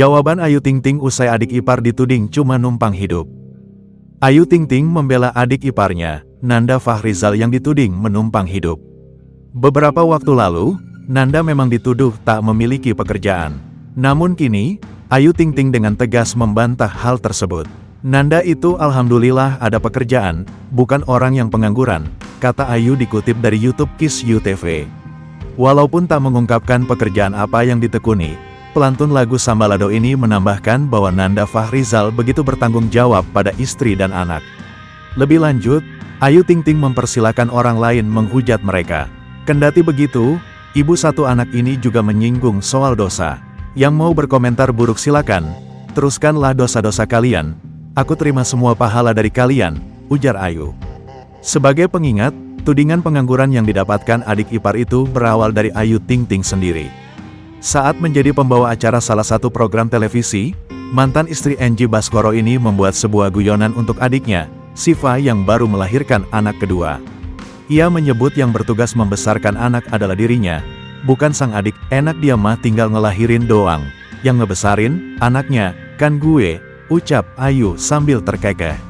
Jawaban Ayu Ting Ting usai adik ipar dituding cuma numpang hidup. Ayu Ting Ting membela adik iparnya, Nanda Fahrizal yang dituding menumpang hidup. Beberapa waktu lalu, Nanda memang dituduh tak memiliki pekerjaan. Namun kini, Ayu Ting Ting dengan tegas membantah hal tersebut. Nanda itu alhamdulillah ada pekerjaan, bukan orang yang pengangguran, kata Ayu dikutip dari YouTube Kiss You TV. Walaupun tak mengungkapkan pekerjaan apa yang ditekuni, pelantun lagu Sambalado ini menambahkan bahwa Nanda Fahrizal begitu bertanggung jawab pada istri dan anak. Lebih lanjut, Ayu Ting Ting mempersilahkan orang lain menghujat mereka. Kendati begitu, ibu satu anak ini juga menyinggung soal dosa. Yang mau berkomentar buruk silakan, teruskanlah dosa-dosa kalian, aku terima semua pahala dari kalian, ujar Ayu. Sebagai pengingat, tudingan pengangguran yang didapatkan adik ipar itu berawal dari Ayu Ting Ting sendiri. Saat menjadi pembawa acara salah satu program televisi, mantan istri Angie Baskoro ini membuat sebuah guyonan untuk adiknya, Siva yang baru melahirkan anak kedua. Ia menyebut yang bertugas membesarkan anak adalah dirinya, bukan sang adik, enak dia mah tinggal ngelahirin doang. Yang ngebesarin, anaknya, kan gue, ucap Ayu sambil terkekeh.